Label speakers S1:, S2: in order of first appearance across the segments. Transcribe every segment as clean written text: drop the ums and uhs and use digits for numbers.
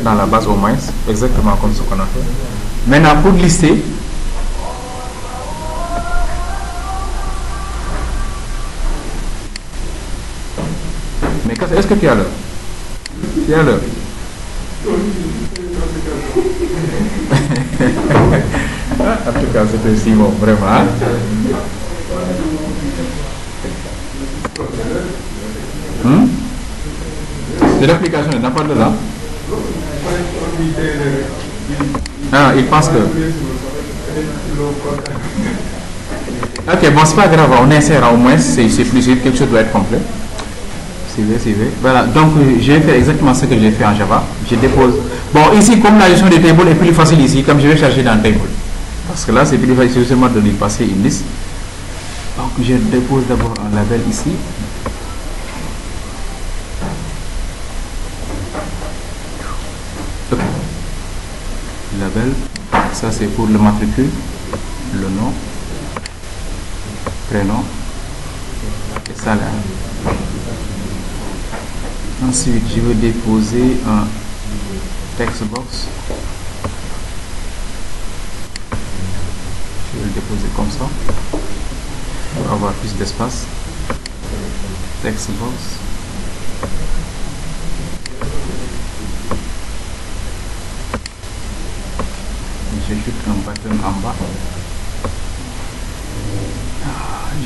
S1: dans la base au moins, exactement comme ce qu'on a fait. Maintenant, pour lister, mais est-ce que tu as l'heure? Tu as l'heure? En tout cas, c'était si bon, vraiment. Hein? C'est l'application, il n'a pas de là. Ah, il pense que... Ok, bon, c'est pas grave, on essaiera au moins, c'est plus vite, quelque chose doit être complet. C'est vrai. Voilà, donc je vais faire exactement ce que j'ai fait en Java. Je dépose. Bon, ici, comme la gestion des tables est plus facile ici, comme je vais charger dans le table. Parce que là, c'est plus facile seulement de lui passer une liste. Donc, je dépose d'abord un label ici. Ok. Label, ça c'est pour le matricule, le nom, prénom et salaire. Ensuite, je vais déposer un text box. Je vais le déposer comme ça pour avoir plus d'espace. Text box. J'ajoute un button en bas.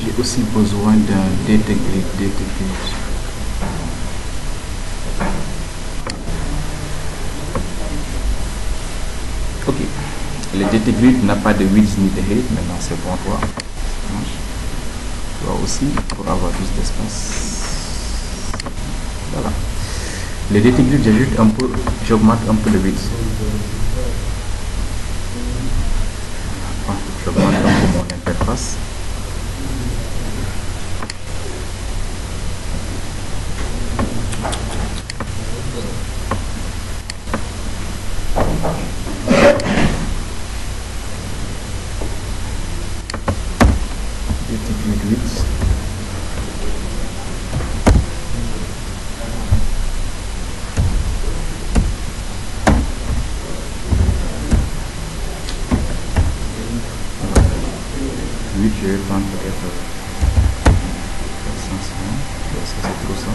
S1: J'ai aussi besoin d'un data grid. Ok, le data grid n'a pas de width ni de height, maintenant c'est bon toi. Toi aussi pour avoir plus d'espace. Voilà. Le data grid, j'ajoute un peu, j'augmente un peu le width. J'augmente un peu mon interface. Je vais prendre peut-être 450, ça c'est trop ça.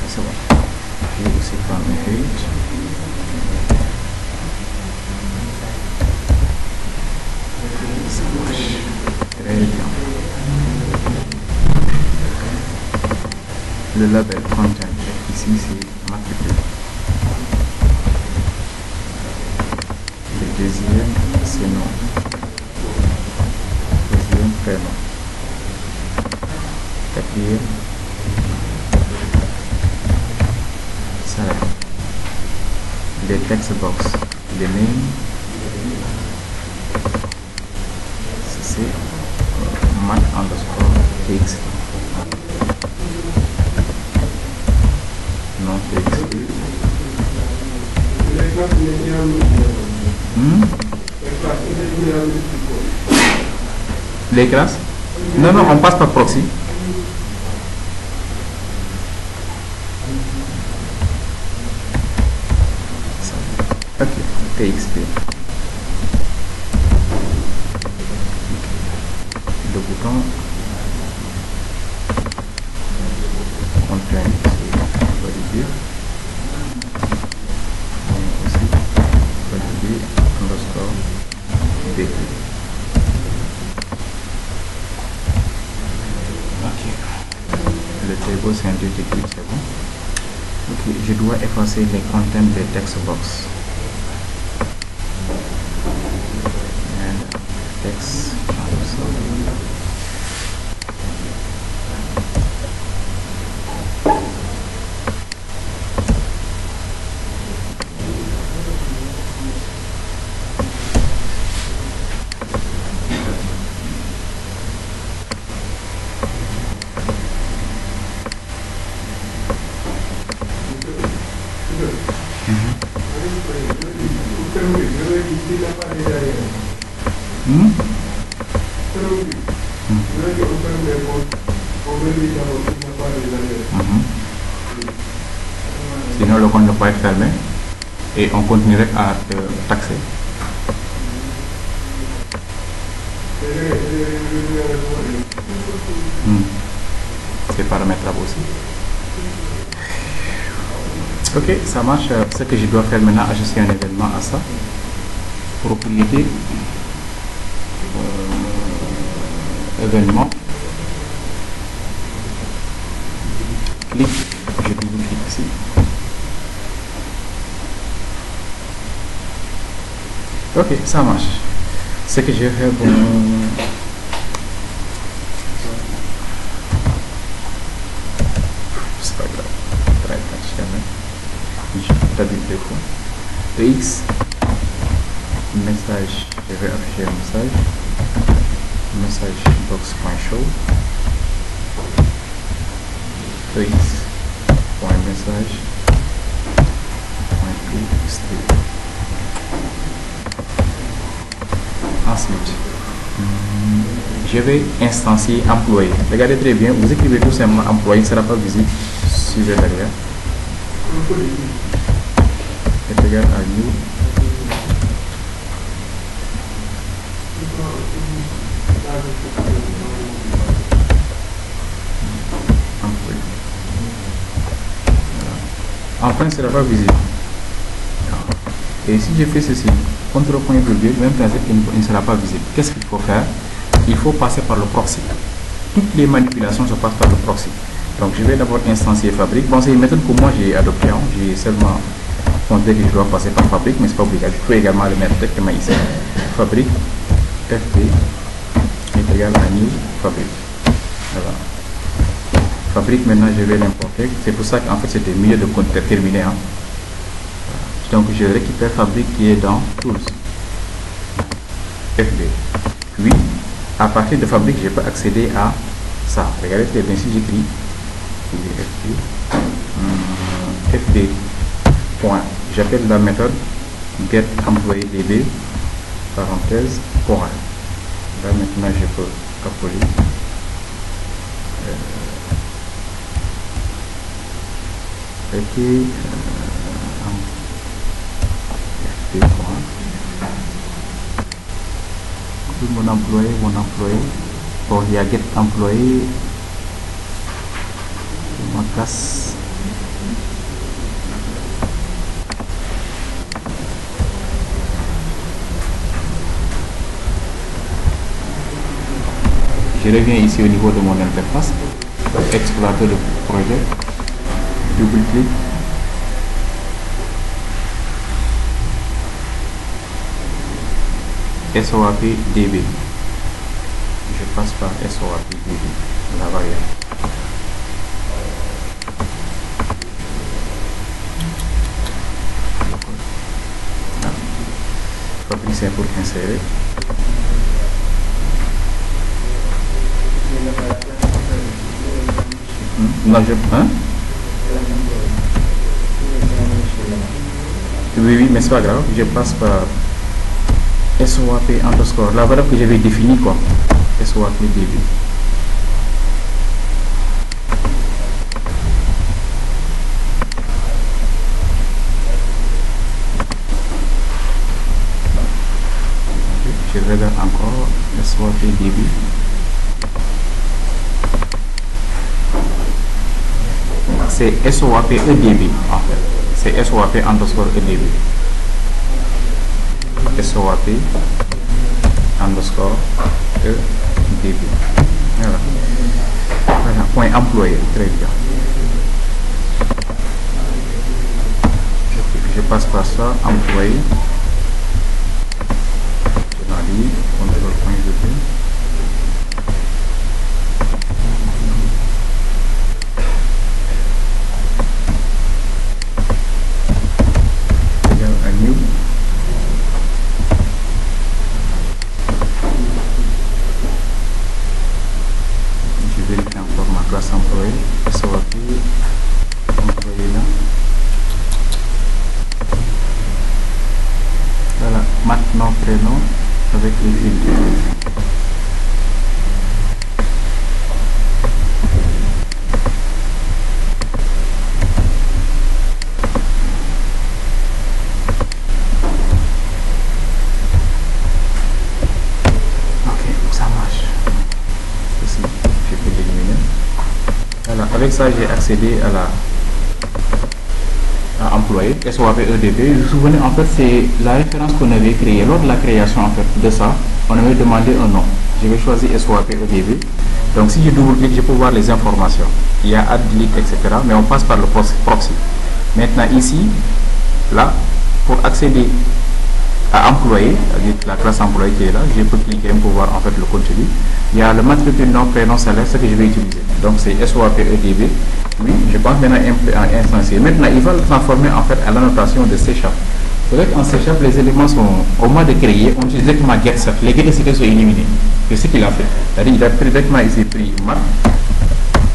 S1: C'est bon. Je vais aussi prendre un page. Ça marche. Très bien. Le label content, ici c'est matricule. Deuxième, c'est nom. Deuxième, prénom. Quatrième, salaire. Les text box. Les name. C'est mat underscore txt. Non txt. Les classes? Non, on passe par proxy. Ok, TXT. Le bouton content, valider. Aussi valider underscore DT. Le table scientifique, c'est bon. Ok, je dois effacer les contents des text box. And text. Mhm. Sinon, le compte ne peut pas être fermé et on continuerait à te taxer. C'est paramétrable aussi. Ok, ça marche. Ce que je dois faire maintenant, ajouter un événement à ça. Propriété. Événement. Clic. Je double-clique ici. Ok, ça marche. Ce que je vais faire pour... C'est pas grave. Très bien. Je t'habite des fois. EX. Message. Je vais afficher un message. Message box.show. EX. Point message. Point click. Ensuite, je vais instancier employé. Regardez très bien, vous écrivez tout simplement employé, ne sera pas visible. Suivez derrière. Et égal à new. Employé. Voilà. Enfin, ce ne sera pas visible. Et si je fais ceci, contre point virgule, même principe, il ne sera pas visible. Qu'est-ce qu'il faut faire? Il faut passer par le proxy. Toutes les manipulations se passent par le proxy. Donc je vais d'abord instancier Fabric. Bon, c'est une méthode que moi j'ai adoptée. Hein. J'ai seulement montré que je dois passer par Fabric, mais ce n'est pas obligatoire. Je peux également le mettre directement ici. Fabric FB est égal à new Fabric. Voilà. Fabric, maintenant je vais l'importer. C'est pour ça qu'en fait c'était mieux de terminer. Hein. Donc je récupère Fabric qui est dans Tools, FB. Puis, à partir de Fabric, je peux accéder à ça. Regardez très bien si j'écris FB. Point. J'appelle la méthode get employé db parenthèse Coral. Là maintenant je peux coller. Mon employé. Bon, il y a get employé. Ma casse. Je reviens ici au niveau de mon interface. Exploiter le projet. Double-clic. SOAP DB. Je passe par SOAP DB, la variable. Fabric, c'est pour insérer. Non, hein? Oui, mais c'est pas grave, je passe par SOAP underscore, la variable que j'avais définie quoi. SOAP DB. Je regarde encore SOAP DB. C'est SOAP EDB en fait. C'est SOAP underscore EDB. SOAP underscore EDB. Voilà. Voilà. Point employé. Très bien. Je passe par ça. Employé. Journaliste. Contrôle point EDB. Maintenant prénom avec les filtres. avec ça, j'ai accédé à la employé, SOAP EDB. Vous vous souvenez, en fait, c'est la référence qu'on avait créée. Lors de la création en fait, de ça, on avait demandé un nom. Je vais choisir SOAP EDB. Donc, si je double-clique, je peux voir les informations. Il y a add, delete, etc. Mais on passe par le proxy. Maintenant, ici, là, pour accéder à employé, avec la classe employé qui est là, je peux cliquer pour voir en fait le contenu. Il y a le matricule, nom, prénom, salaire, ce que je vais utiliser. Donc c'est SOAP EDB. Oui, je pense maintenant à instancier. Maintenant, il va le transformer en fait à l'annotation de C#. Peut-être en C#, les éléments sont au moment de créer, on utilise directement getSet. Les getSet sont éliminés. C'est ce qu'il a fait. C'est-à-dire qu'il a pris directement ici pris math.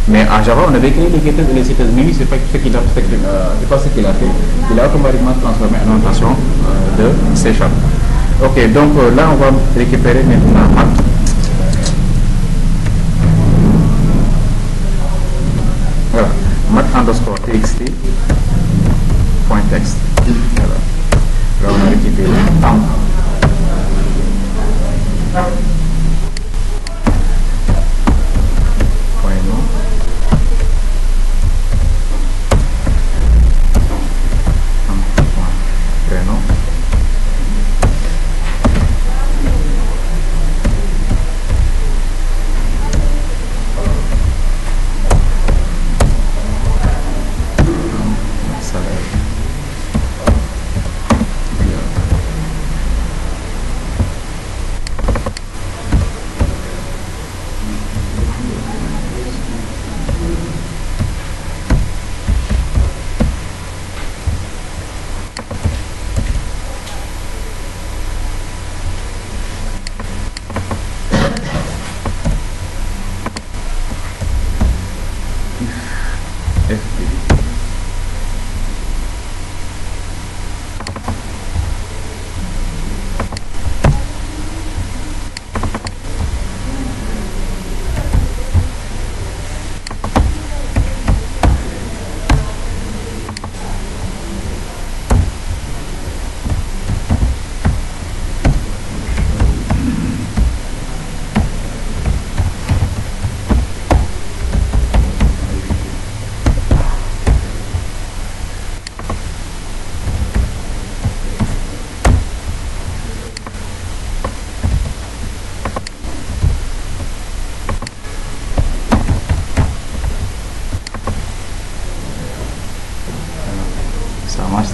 S1: Mais en Java, on avait créé les getters et les setters. Mais lui, c'est pas ce qu'il a fait. C'est pas ce qu'il a fait. Il a automatiquement transformé en notation de C#. Ok, donc là, on va récupérer maintenant math. Voilà, math_txt point text. Voilà. Là, on a récupéré temps.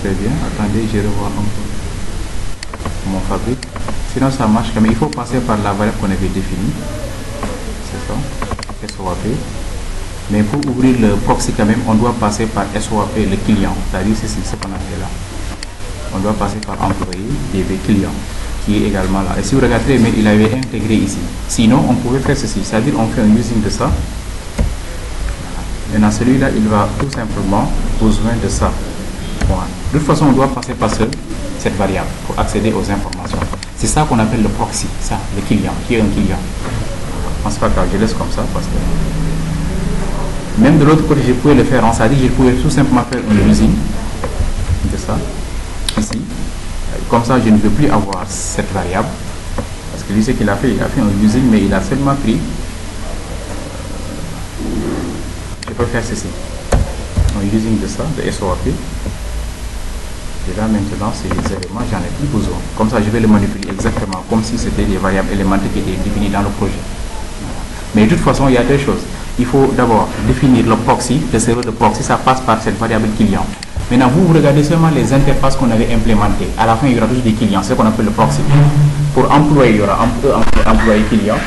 S1: Très bien, attendez, je revois un peu mon fabrique. Sinon ça marche quand même, il faut passer par la variable qu'on avait définie. C'est ça, SOAP. Mais pour ouvrir le proxy quand même, on doit passer par SOAP le client. C'est-à-dire c'est ce qu'on a fait là. On doit passer par employé DB client qui est également là. Et si vous regardez, mais il avait intégré ici. Sinon, on pouvait faire ceci. C'est-à-dire on fait un using de ça. Maintenant celui-là, il va tout simplement besoin de ça. De toute façon, on doit passer par cette variable pour accéder aux informations. C'est ça qu'on appelle le proxy, ça, le client, qui est un client. C'est pas grave, je laisse comme ça parce que même de l'autre côté, je pouvais le faire en c'est-à-dire je pouvais tout simplement faire un using de ça, ici. Comme ça, je ne veux plus avoir cette variable. Parce que lui, ce qu'il a fait un using, mais il a seulement pris. Je peux faire ceci. Un using de ça, de SOAP. Et là maintenant, ces éléments, j'en ai plus besoin. Comme ça, je vais le manipuler exactement comme si c'était des variables élémentaires qui étaient définies dans le projet. Voilà. Mais de toute façon, il y a deux choses. Il faut d'abord définir le proxy. Le serveur de proxy, ça passe par cette variable client. Maintenant, vous regardez seulement les interfaces qu'on avait implémentées. À la fin, il y aura toujours des clients, ce qu'on appelle le proxy. Pour employé, il y aura employé client.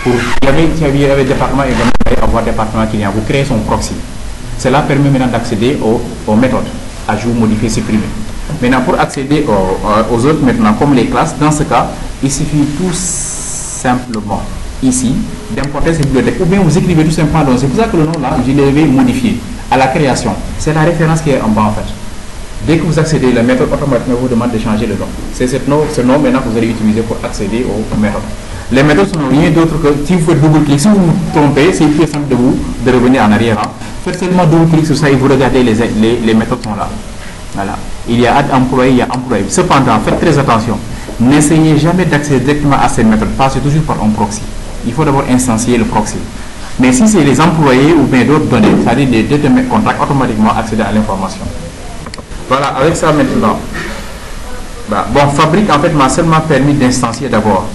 S1: Pour il y avait département également, il va avoir département client. Vous créez son proxy. Cela permet maintenant d'accéder aux méthodes. Ajout, modifier, supprimer. Maintenant, pour accéder aux autres, maintenant, comme les classes, dans ce cas, il suffit tout simplement, ici, d'importer cette bibliothèque. Ou bien vous écrivez tout simplement dans. C'est pour ça que le nom là, je l'avais modifié à la création. C'est la référence qui est en bas en fait. Dès que vous accédez, la méthode automatiquement vous demande de changer le nom. C'est ce nom maintenant que vous allez utiliser pour accéder aux méthodes. Les méthodes sont rien d'autre que si vous faites double-clic, si vous vous trompez, c'est plus simple de revenir en arrière. Hein. Faites seulement double-clic sur ça et vous regardez les méthodes sont là. Voilà. Il y a add employé, il y a employé. Cependant, faites très attention. N'essayez jamais d'accéder directement à cette méthode. Passez toujours par un proxy. Il faut d'abord instancier le proxy. Mais si c'est les employés ou bien d'autres données, c'est-à-dire les déterminants contacts, automatiquement accéder à l'information. Voilà, avec ça maintenant. Bah, bon, Fabric en fait m'a seulement permis d'instancier d'abord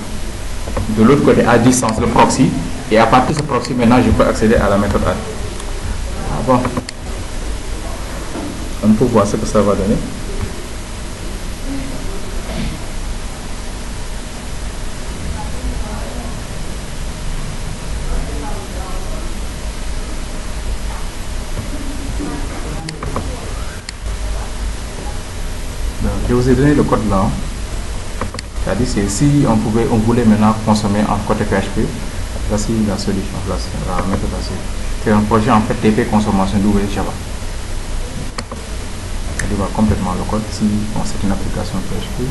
S1: de l'autre côté à distance le proxy, et à partir de ce proxy maintenant je peux accéder à la méthode add. Ah, bon, on peut voir ce que ça va donner. Donc, je vous ai donné le code là. C'est-à-dire c'est si on voulait maintenant consommer en côté PHP, voici la solution, voici la méthode. C'est un projet en fait TP consommation d'ouvrir Java. Elle va complètement le code si bon, c'est une application PHP.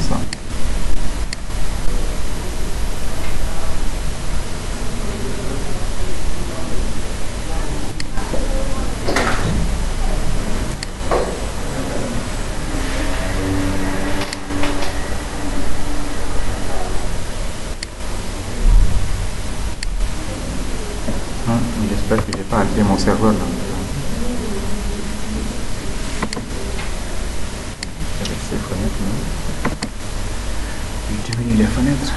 S1: Ça. J'espère que j'ai pas activé mon serveur là. Avec ces fenêtres là. Je diminue les fenêtres.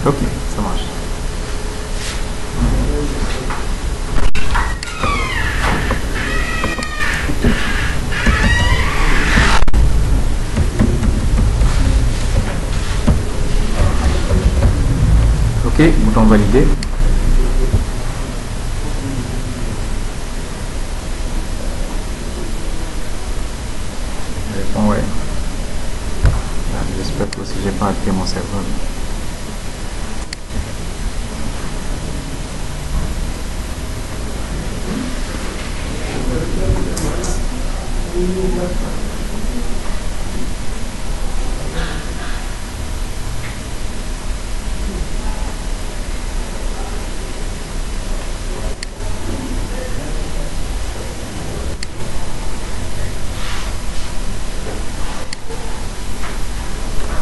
S1: Ok, ça marche. Ok, bouton validé. Réponds ouais. J'espère que si j'ai pas activé mon serveur.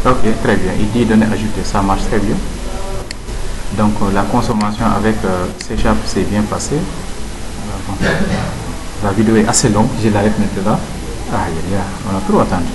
S1: Ok, très bien. Il dit données ajoutées, ça marche très bien. Donc la consommation avec C# s'est bien passée. La vidéo est assez longue, je l'arrête maintenant. Ah, on a trop attendu.